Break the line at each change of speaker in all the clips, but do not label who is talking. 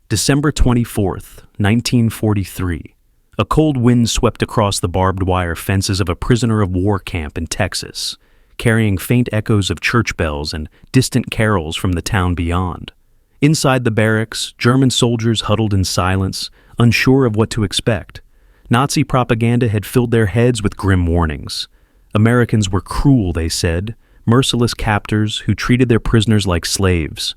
December 24th, 1943. A cold wind swept across the barbed wire fences of a prisoner of war camp in Texas, carrying faint echoes of church bells and distant carols from the town beyond. Inside the barracks, German soldiers huddled in silence, unsure of what to expect. Nazi propaganda had filled their heads with grim warnings. Americans were cruel, they said, merciless captors who treated their prisoners like slaves.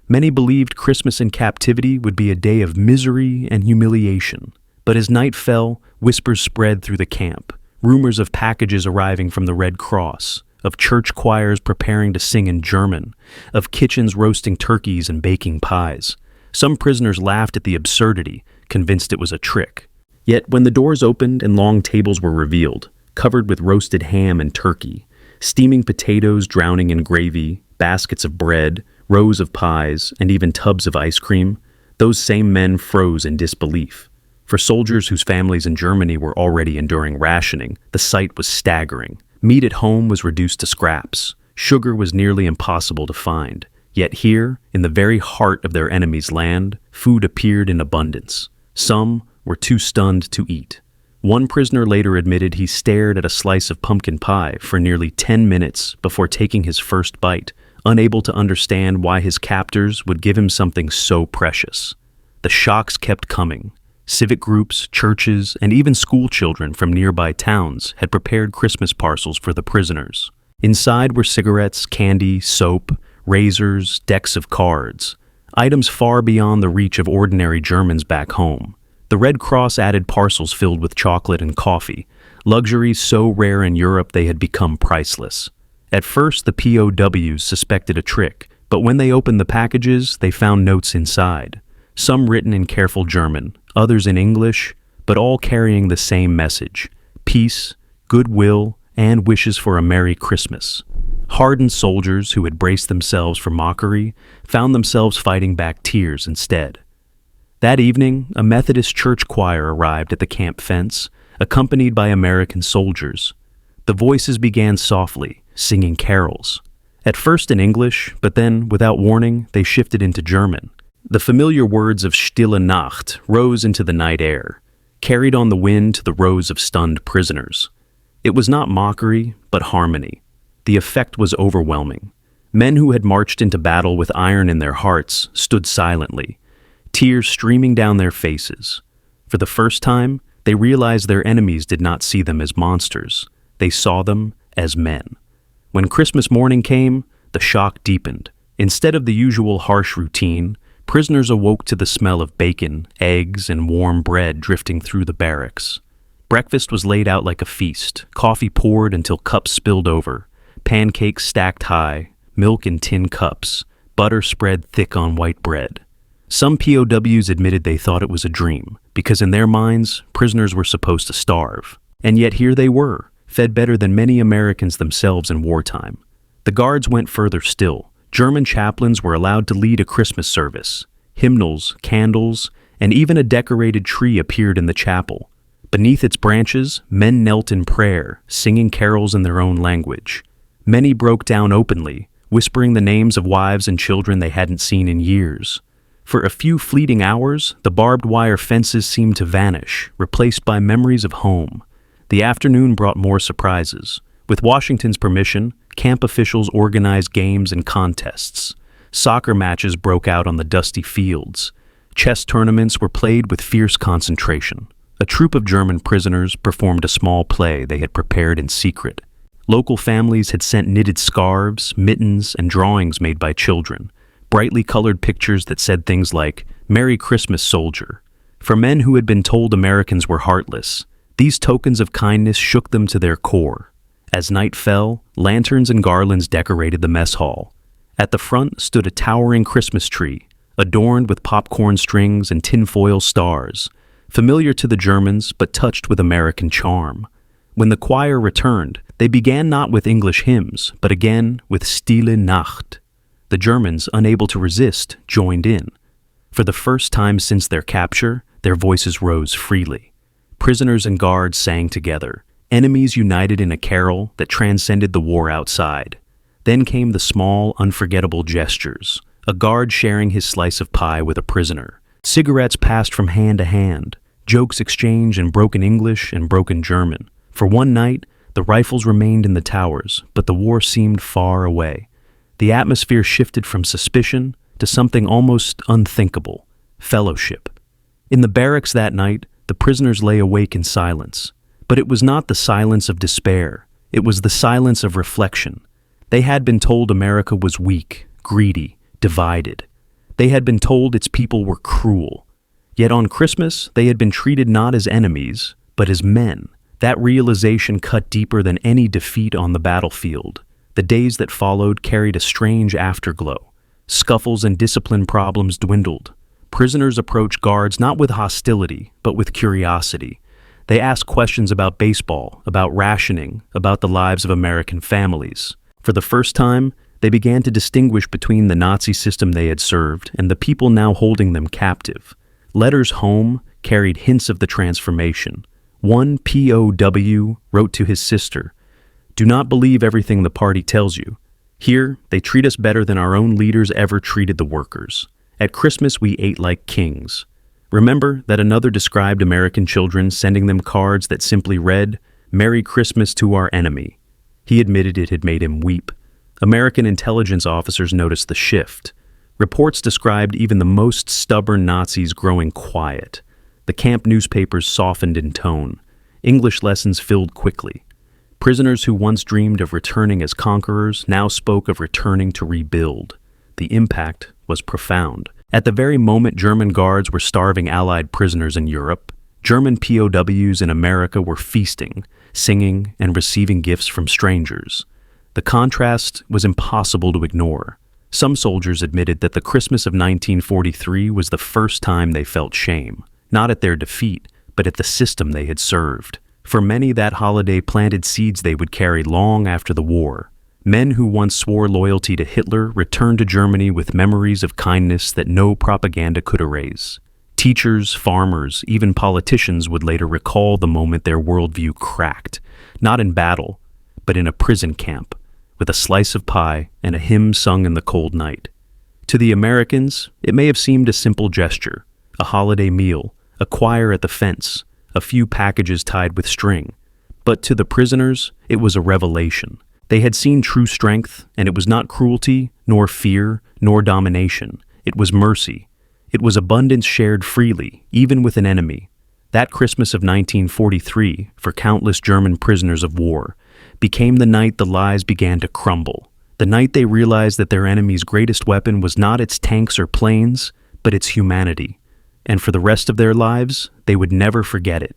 Many believed Christmas in captivity would be a day of misery and humiliation. But as night fell, whispers spread through the camp, rumors of packages arriving from the Red Cross, of church choirs preparing to sing in German, of kitchens roasting turkeys and baking pies. Some prisoners laughed at the absurdity, convinced it was a trick. Yet when the doors opened and long tables were revealed, covered with roasted ham and turkey, steaming potatoes drowning in gravy, baskets of bread, rows of pies, and even tubs of ice cream, those same men froze in disbelief. For soldiers whose families in Germany were already enduring rationing, the sight was staggering. Meat at home was reduced to scraps. Sugar was nearly impossible to find. Yet here, in the very heart of their enemy's land, food appeared in abundance. Some were too stunned to eat. One prisoner later admitted he stared at a slice of pumpkin pie for nearly 10 minutes before taking his first bite, unable to understand why his captors would give him something so precious. The shocks kept coming. Civic groups, churches, and even school children from nearby towns had prepared Christmas parcels for the prisoners. Inside were cigarettes, candy, soap, razors, decks of cards, items far beyond the reach of ordinary Germans back home. The Red Cross added parcels filled with chocolate and coffee, luxuries so rare in Europe they had become priceless. At first, the POWs suspected a trick, but when they opened the packages, they found notes inside. Some written in careful German, others in English, but all carrying the same message: peace, goodwill, and wishes for a Merry Christmas. Hardened soldiers who had braced themselves for mockery found themselves fighting back tears instead. That evening, a Methodist church choir arrived at the camp fence, accompanied by American soldiers. The voices began softly, singing carols. At first in English, but then, without warning, they shifted into German. The familiar words of Stille Nacht rose into the night air, carried on the wind to the rows of stunned prisoners. It was not mockery, but harmony. The effect was overwhelming. Men who had marched into battle with iron in their hearts stood silently, tears streaming down their faces. For the first time, they realized their enemies did not see them as monsters. They saw them as men. When Christmas morning came, the shock deepened. Instead of the usual harsh routine, prisoners awoke to the smell of bacon, eggs, and warm bread drifting through the barracks. Breakfast was laid out like a feast, coffee poured until cups spilled over, pancakes stacked high, milk in tin cups, butter spread thick on white bread. Some POWs admitted they thought it was a dream, because in their minds, prisoners were supposed to starve. And yet here they were, fed better than many Americans themselves in wartime. The guards went further still. German chaplains were allowed to lead a Christmas service. Hymnals, candles, and even a decorated tree appeared in the chapel. Beneath its branches, men knelt in prayer, singing carols in their own language. Many broke down openly, whispering the names of wives and children they hadn't seen in years. For a few fleeting hours, the barbed wire fences seemed to vanish, replaced by memories of home. The afternoon brought more surprises. With Washington's permission, camp officials organized games and contests. Soccer matches broke out on the dusty fields. Chess tournaments were played with fierce concentration. A troop of German prisoners performed a small play they had prepared in secret. Local families had sent knitted scarves, mittens, and drawings made by children. Brightly colored pictures that said things like, "Merry Christmas, Soldier." For men who had been told Americans were heartless, these tokens of kindness shook them to their core. As night fell, lanterns and garlands decorated the mess hall. At the front stood a towering Christmas tree, adorned with popcorn strings and tinfoil stars, familiar to the Germans but touched with American charm. When the choir returned, they began not with English hymns, but again with Stille Nacht. The Germans, unable to resist, joined in. For the first time since their capture, their voices rose freely. Prisoners and guards sang together, enemies united in a carol that transcended the war outside. Then came the small, unforgettable gestures, a guard sharing his slice of pie with a prisoner, Cigarettes passed from hand to hand, jokes exchanged in broken English and broken German. For one night, the rifles remained in the towers, but the war seemed far away. The atmosphere shifted from suspicion to something almost unthinkable: fellowship. In the barracks that night, the prisoners lay awake in silence. But it was not the silence of despair. It was the silence of reflection. They had been told America was weak, greedy, divided. They had been told its people were cruel. Yet on Christmas, they had been treated not as enemies, but as men. That realization cut deeper than any defeat on the battlefield. The days that followed carried a strange afterglow. Scuffles and discipline problems dwindled. Prisoners approached guards not with hostility, but with curiosity. They asked questions about baseball, about rationing, about the lives of American families. For the first time, they began to distinguish between the Nazi system they had served and the people now holding them captive. Letters home carried hints of the transformation. One POW wrote to his sister, "Do not believe everything the party tells you. Here, they treat us better than our own leaders ever treated the workers. At Christmas, we ate like kings." Remember that another described American children sending them cards that simply read, "Merry Christmas to our enemy." He admitted it had made him weep. American intelligence officers noticed the shift. Reports described even the most stubborn Nazis growing quiet. The camp newspapers softened in tone. English lessons filled quickly. Prisoners who once dreamed of returning as conquerors now spoke of returning to rebuild. The impact was profound. At the very moment German guards were starving Allied prisoners in Europe, German POWs in America were feasting, singing, and receiving gifts from strangers. The contrast was impossible to ignore. Some soldiers admitted that the Christmas of 1943 was the first time they felt shame, not at their defeat, but at the system they had served. For many, that holiday planted seeds they would carry long after the war. Men who once swore loyalty to Hitler returned to Germany with memories of kindness that no propaganda could erase. Teachers, farmers, even politicians would later recall the moment their worldview cracked, not in battle, but in a prison camp, with a slice of pie and a hymn sung in the cold night. To the Americans, it may have seemed a simple gesture, a holiday meal, a choir at the fence, a few packages tied with string. But to the prisoners, it was a revelation. They had seen true strength, and it was not cruelty, nor fear, nor domination. It was mercy. It was abundance shared freely, even with an enemy. That Christmas of 1943, for countless German prisoners of war, became the night the lies began to crumble. The night they realized that their enemy's greatest weapon was not its tanks or planes, but its humanity. And for the rest of their lives, they would never forget it.